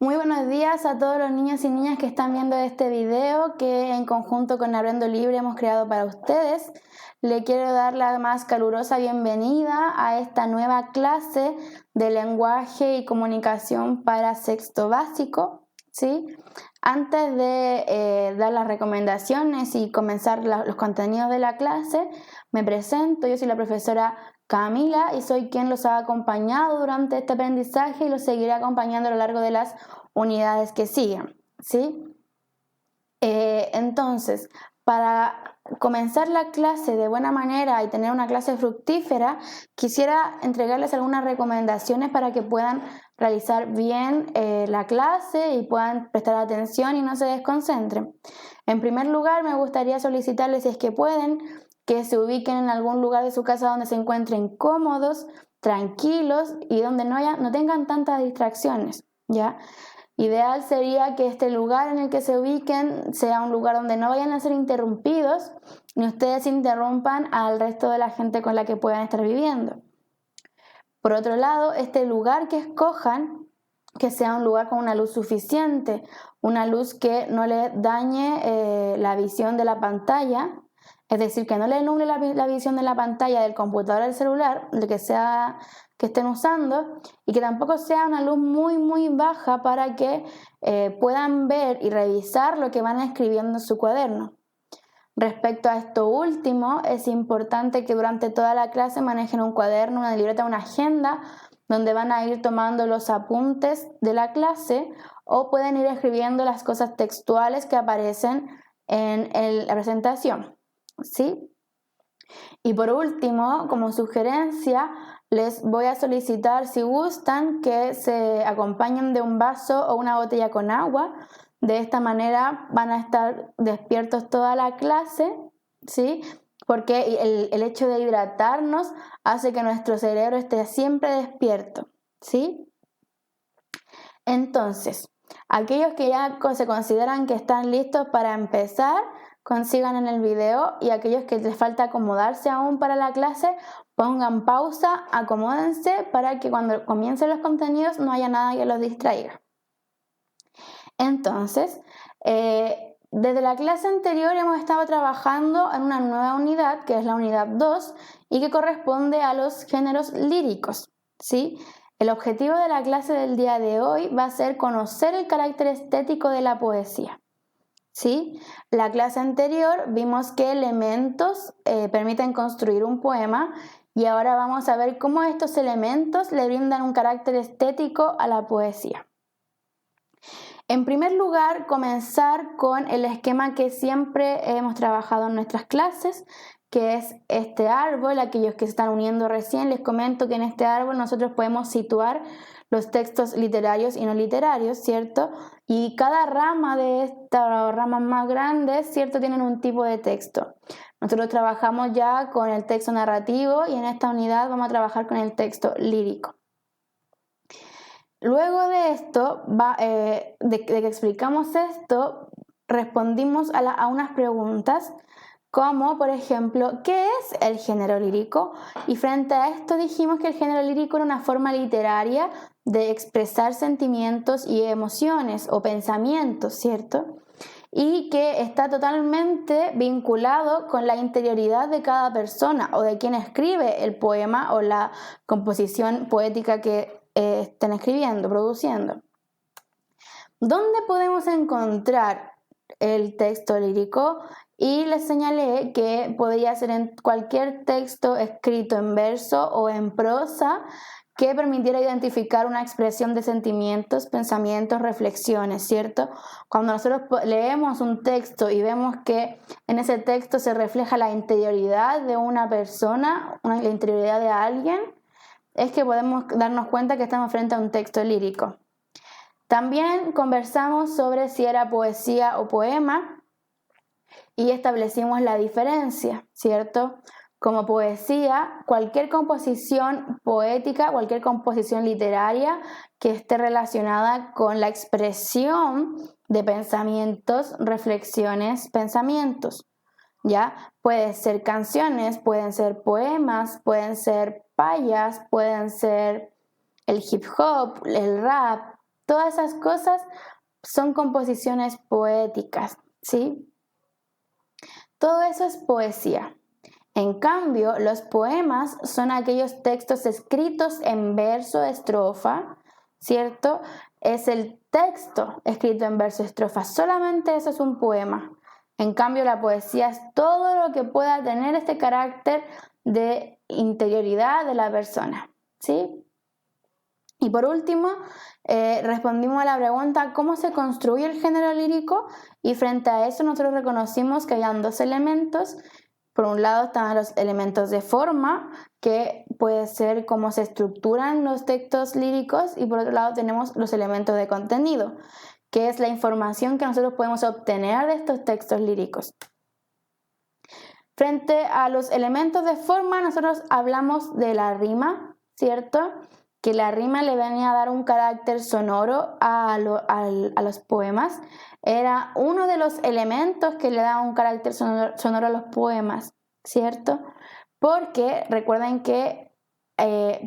Muy buenos días a todos los niños y niñas que están viendo este video que en conjunto con Aprendo Libre hemos creado para ustedes. Le quiero dar la más calurosa bienvenida a esta nueva clase de lenguaje y comunicación para sexto básico, ¿sí? Antes de dar las recomendaciones y comenzar los contenidos de la clase, me presento. Yo soy la profesora Camila y soy quien los ha acompañado durante este aprendizaje y los seguiré acompañando a lo largo de las unidades que siguen, ¿sí? Entonces, para comenzar la clase de buena manera y tener una clase fructífera, quisiera entregarles algunas recomendaciones para que puedan realizar bien la clase y puedan prestar atención y no se desconcentren. En primer lugar, me gustaría solicitarles, si es que pueden, que se ubiquen en algún lugar de su casa donde se encuentren cómodos, tranquilos y donde no tengan tantas distracciones, ¿ya? Ideal sería que este lugar en el que se ubiquen sea un lugar donde no vayan a ser interrumpidos ni ustedes interrumpan al resto de la gente con la que puedan estar viviendo. Por otro lado, este lugar que escojan, que sea un lugar con una luz suficiente, una luz que no le dañe la visión de la pantalla, es decir, que no le nuble la visión de la pantalla del computador o del celular, de que sea que estén usando, y que tampoco sea una luz muy baja para que puedan ver y revisar lo que van escribiendo en su cuaderno. Respecto a esto último, es importante que durante toda la clase manejen un cuaderno, una libreta, una agenda, donde van a ir tomando los apuntes de la clase o pueden ir escribiendo las cosas textuales que aparecen en la presentación, ¿sí? Y por último, como sugerencia, les voy a solicitar, si gustan, que se acompañen de un vaso o una botella con agua. De esta manera van a estar despiertos toda la clase, ¿sí? Porque el hecho de hidratarnos hace que nuestro cerebro esté siempre despierto, ¿sí? Entonces, aquellos que ya se consideran que están listos para empezar, consigan en el video, y aquellos que les falta acomodarse aún para la clase, pongan pausa, acomódense para que cuando comiencen los contenidos no haya nada que los distraiga. Entonces, desde la clase anterior hemos estado trabajando en una nueva unidad, que es la unidad 2, y que corresponde a los géneros líricos, ¿sí? El objetivo de la clase del día de hoy va a ser conocer el carácter estético de la poesía, ¿sí? La clase anterior vimos qué elementos permiten construir un poema y ahora vamos a ver cómo estos elementos le brindan un carácter estético a la poesía. En primer lugar, comenzar con el esquema que siempre hemos trabajado en nuestras clases, que es este árbol. Aquellos que se están uniendo recién, les comento que en este árbol nosotros podemos situar los textos literarios y no literarios, ¿cierto? Y cada rama de estas ramas más grandes, ¿cierto?, tienen un tipo de texto. Nosotros trabajamos ya con el texto narrativo y en esta unidad vamos a trabajar con el texto lírico. Luego de esto, de que explicamos esto, respondimos a unas preguntas como, por ejemplo, ¿qué es el género lírico? Y frente a esto dijimos que el género lírico era una forma literaria de expresar sentimientos y emociones o pensamientos, ¿cierto? Y que está totalmente vinculado con la interioridad de cada persona o de quien escribe el poema o la composición poética que estén escribiendo, produciendo. ¿Dónde podemos encontrar el texto lírico? Y les señalé que podría ser en cualquier texto escrito en verso o en prosa que permitiera identificar una expresión de sentimientos, pensamientos, reflexiones, ¿cierto? Cuando nosotros leemos un texto y vemos que en ese texto se refleja la interioridad de una persona, la interioridad de alguien, es que podemos darnos cuenta que estamos frente a un texto lírico. También conversamos sobre si era poesía o poema y establecimos la diferencia, ¿cierto? Como poesía, cualquier composición poética, cualquier composición literaria que esté relacionada con la expresión de pensamientos, reflexiones, pensamientos, ¿ya? Pueden ser canciones, pueden ser poemas, pueden ser payas, pueden ser el hip hop, el rap, Todas esas cosas son composiciones poéticas, ¿sí? Todo eso es poesía. En cambio, los poemas son aquellos textos escritos en verso, estrofa, ¿cierto? Es el texto escrito en verso, estrofa. Solamente eso es un poema. En cambio, la poesía es todo lo que pueda tener este carácter de interioridad de la persona, ¿sí? Y por último, respondimos a la pregunta ¿cómo se construye el género lírico? Y frente a eso nosotros reconocimos que habían dos elementos. Por un lado están los elementos de forma, que puede ser cómo se estructuran los textos líricos, y por otro lado tenemos los elementos de contenido, que es la información que nosotros podemos obtener de estos textos líricos. Frente a los elementos de forma, nosotros hablamos de la rima, ¿cierto? Que la rima le venía a dar un carácter sonoro a los poemas. Era uno de los elementos que le da un carácter sonoro a los poemas, ¿cierto? Porque recuerden que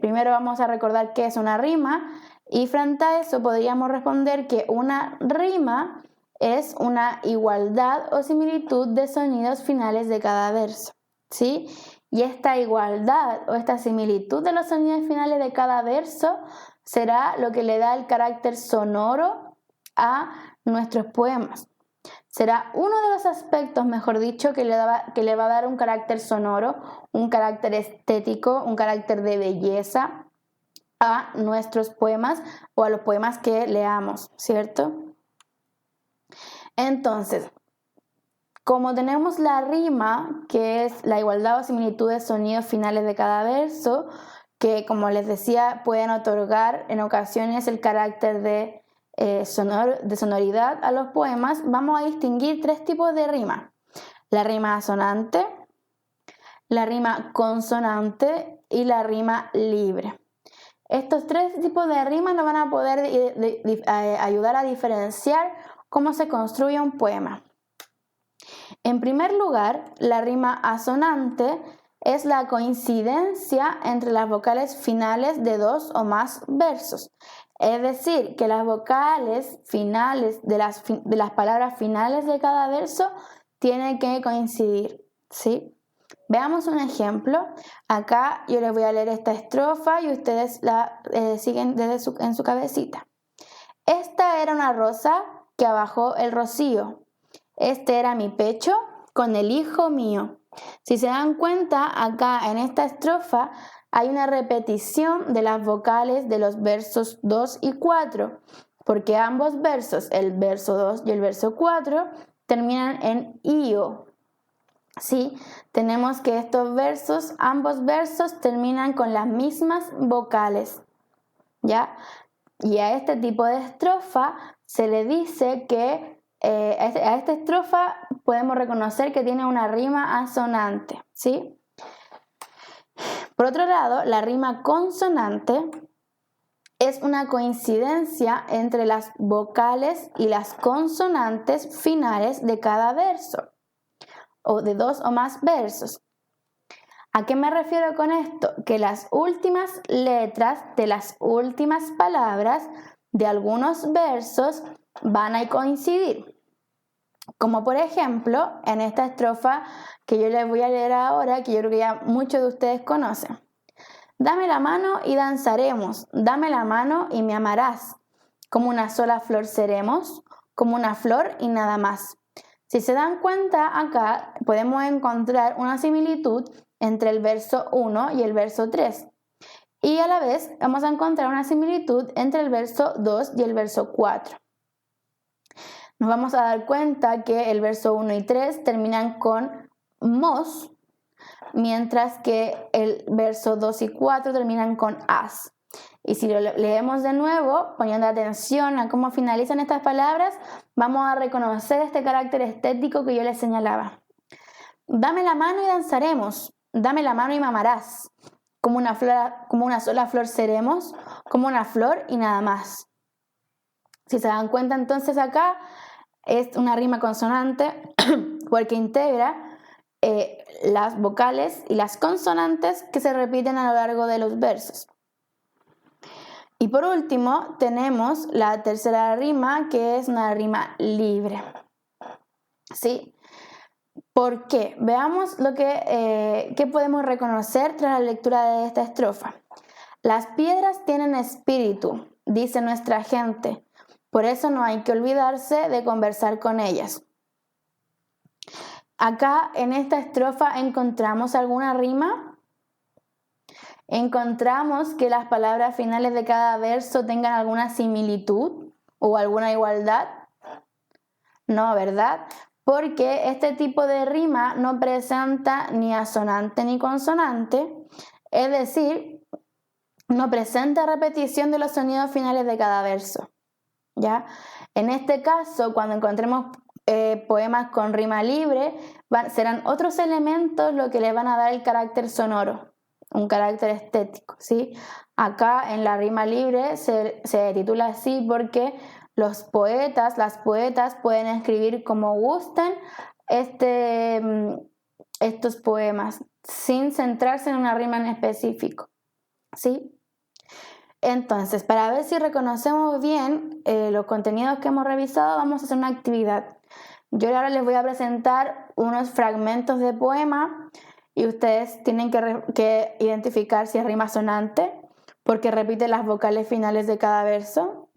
primero vamos a recordar qué es una rima, y frente a eso podríamos responder que una rima es una igualdad o similitud de sonidos finales de cada verso, ¿sí? Y esta igualdad o esta similitud de los sonidos finales de cada verso será lo que le da el carácter sonoro a nuestros poemas. Será uno de los aspectos, mejor dicho, que le va a dar un carácter sonoro, un carácter estético, un carácter de belleza a nuestros poemas o a los poemas que leamos, ¿cierto? Entonces, como tenemos la rima, que es la igualdad o similitud de sonidos finales de cada verso, que como les decía pueden otorgar en ocasiones el carácter de sonoridad a los poemas, vamos a distinguir tres tipos de rima: la rima asonante, la rima consonante y la rima libre. Estos tres tipos de rimas nos van a poder ayudar a diferenciar cómo se construye un poema. En primer lugar, la rima asonante es la coincidencia entre las vocales finales de dos o más versos. Es decir, que las vocales finales de las palabras finales de cada verso tienen que coincidir, ¿sí? Veamos un ejemplo. Acá yo les voy a leer esta estrofa y ustedes la siguen en su cabecita. Esta era una rosa que abajó el rocío. Este era mi pecho con el hijo mío. Si se dan cuenta, acá en esta estrofa hay una repetición de las vocales de los versos 2 y 4, porque ambos versos, el verso 2 y el verso 4, terminan en io. Sí, tenemos que estos versos, ambos versos terminan con las mismas vocales, ¿ya? Y a este tipo de estrofa se le dice que a esta estrofa podemos reconocer que tiene una rima asonante, ¿sí? Por otro lado, la rima consonante es una coincidencia entre las vocales y las consonantes finales de cada verso, o de dos o más versos. ¿A qué me refiero con esto? Que las últimas letras de las últimas palabras de algunos versos van a coincidir. Como por ejemplo, en esta estrofa que yo les voy a leer ahora, que yo creo que ya muchos de ustedes conocen. Dame la mano y danzaremos, dame la mano y me amarás. Como una sola flor seremos, como una flor y nada más. Si se dan cuenta, acá podemos encontrar una similitud entre el verso 1 y el verso 3. Y a la vez vamos a encontrar una similitud entre el verso 2 y el verso 4. Nos vamos a dar cuenta que el verso 1 y 3 terminan con mos, mientras que el verso 2 y 4 terminan con as. Y si lo leemos de nuevo, poniendo atención a cómo finalizan estas palabras, vamos a reconocer este carácter estético que yo les señalaba. Dame la mano y danzaremos, dame la mano y me amarás. Como una sola flor seremos, como una flor y nada más. Si se dan cuenta, entonces acá es una rima consonante porque integra las vocales y las consonantes que se repiten a lo largo de los versos. Y por último, tenemos la tercera rima, que es una rima libre. ¿Sí? ¿Por qué? Veamos lo que podemos reconocer tras la lectura de esta estrofa. Las piedras tienen espíritu, dice nuestra gente. Por eso no hay que olvidarse de conversar con ellas. Acá en esta estrofa encontramos alguna rima. Encontramos que las palabras finales de cada verso tengan alguna similitud o alguna igualdad. No, ¿verdad? Porque este tipo de rima no presenta ni asonante ni consonante, es decir, no presenta repetición de los sonidos finales de cada verso. ¿Ya? En este caso, cuando encontremos poemas con rima libre, serán otros elementos los que le van a dar el carácter sonoro, un carácter estético, ¿sí? Acá en la rima libre se titula así porque los poetas, las poetas pueden escribir como gusten estos poemas sin centrarse en una rima en específico, ¿sí? Entonces, para ver si reconocemos bien los contenidos que hemos revisado, vamos a hacer una actividad. Yo ahora les voy a presentar unos fragmentos de poema y ustedes tienen que identificar si es rima sonante, porque repite las vocales finales de cada verso,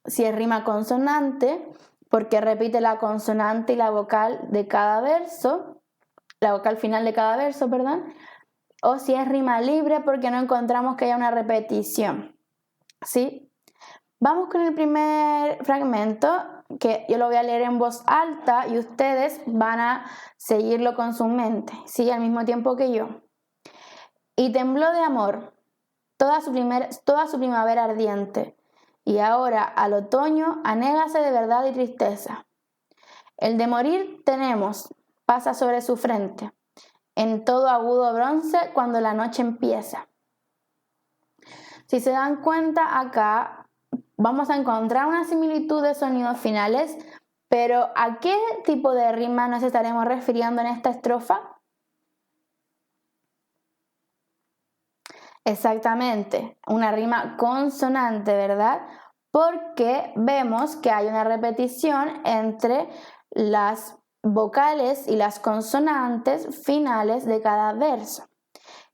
si es rima consonante, porque repite la consonante y la vocal de cada verso, la vocal final de cada verso, perdón, o si es rima libre, porque no encontramos que haya una repetición. ¿Sí? Vamos con el primer fragmento, que yo lo voy a leer en voz alta y ustedes van a seguirlo con su mente, ¿sí? Al mismo tiempo que yo. Y tembló de amor toda su primavera ardiente, y ahora al otoño anégase de verdad y tristeza. El de morir tenemos, pasa sobre su frente, en todo agudo bronce cuando la noche empieza. Si se dan cuenta, acá vamos a encontrar una similitud de sonidos finales, pero ¿a qué tipo de rima nos estaremos refiriendo en esta estrofa? Exactamente, una rima consonante, ¿verdad? Porque vemos que hay una repetición entre las vocales y las consonantes finales de cada verso.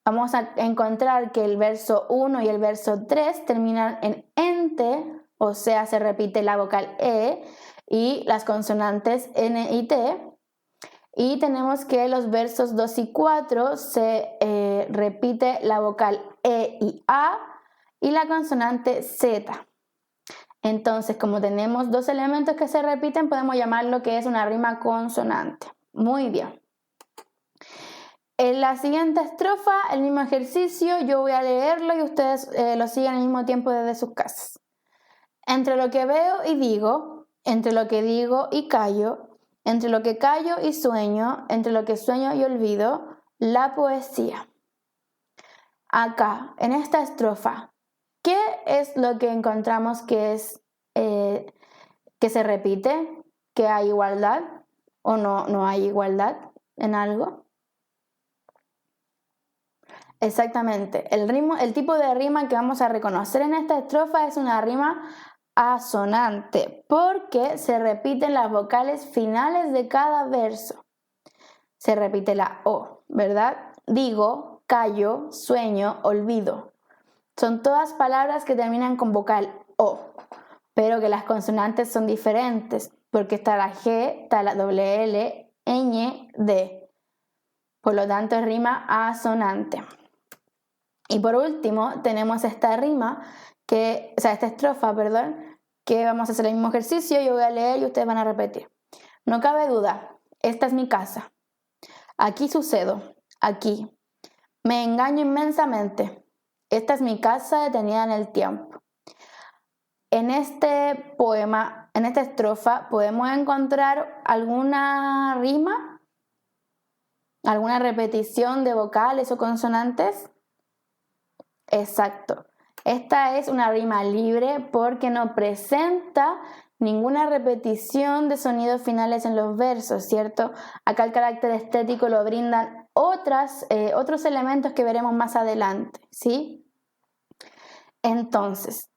Vamos a encontrar que el verso 1 y el verso 3 terminan en ente, o sea, se repite la vocal E y las consonantes N y T. Y tenemos que los versos 2 y 4 se repite la vocal E y A y la consonante Z. Entonces, como tenemos dos elementos que se repiten, podemos llamarlo que es una rima consonante. Muy bien. En la siguiente estrofa, el mismo ejercicio, yo voy a leerlo y ustedes lo siguen al mismo tiempo desde sus casas. Entre lo que veo y digo, entre lo que digo y callo, entre lo que callo y sueño, entre lo que sueño y olvido, la poesía. Acá, en esta estrofa, ¿qué es lo que encontramos que se repite? ¿Que hay igualdad o no hay igualdad en algo? Exactamente, el tipo de rima que vamos a reconocer en esta estrofa es una rima asonante, porque se repiten las vocales finales de cada verso. Se repite la O, ¿verdad? Digo, callo, sueño, olvido. Son todas palabras que terminan con vocal O, pero que las consonantes son diferentes, porque está la G, está la doble L, ñ, D. Por lo tanto, es rima asonante. Y por último, tenemos esta esta estrofa, perdón, que vamos a hacer el mismo ejercicio, yo voy a leer y ustedes van a repetir. No cabe duda, esta es mi casa. Aquí sucedo, aquí. Me engaño inmensamente. Esta es mi casa detenida en el tiempo. En este poema, en esta estrofa, ¿podemos encontrar alguna rima? ¿Alguna repetición de vocales o consonantes? Exacto. Esta es una rima libre porque no presenta ninguna repetición de sonidos finales en los versos, ¿cierto? Acá el carácter estético lo brindan otros elementos que veremos más adelante, ¿sí? Entonces,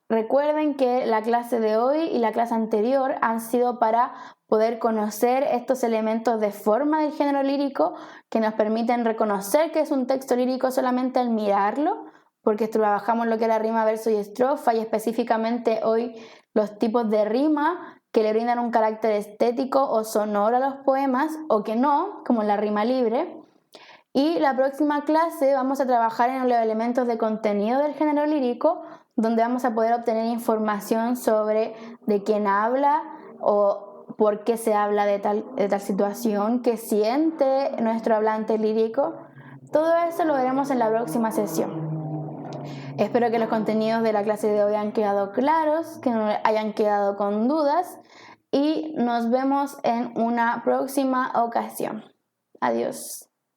Recuerden que la clase de hoy y la clase anterior han sido para poder conocer estos elementos de forma del género lírico que nos permiten reconocer que es un texto lírico solamente al mirarlo, porque trabajamos lo que era rima, verso y estrofa, y específicamente hoy los tipos de rima que le brindan un carácter estético o sonoro a los poemas o que no, como la rima libre. Y la próxima clase vamos a trabajar en los elementos de contenido del género lírico, donde vamos a poder obtener información sobre de quién habla o por qué se habla de tal situación, qué siente nuestro hablante lírico. Todo eso lo veremos en la próxima sesión. Espero que los contenidos de la clase de hoy hayan quedado claros, que no hayan quedado con dudas y nos vemos en una próxima ocasión. Adiós.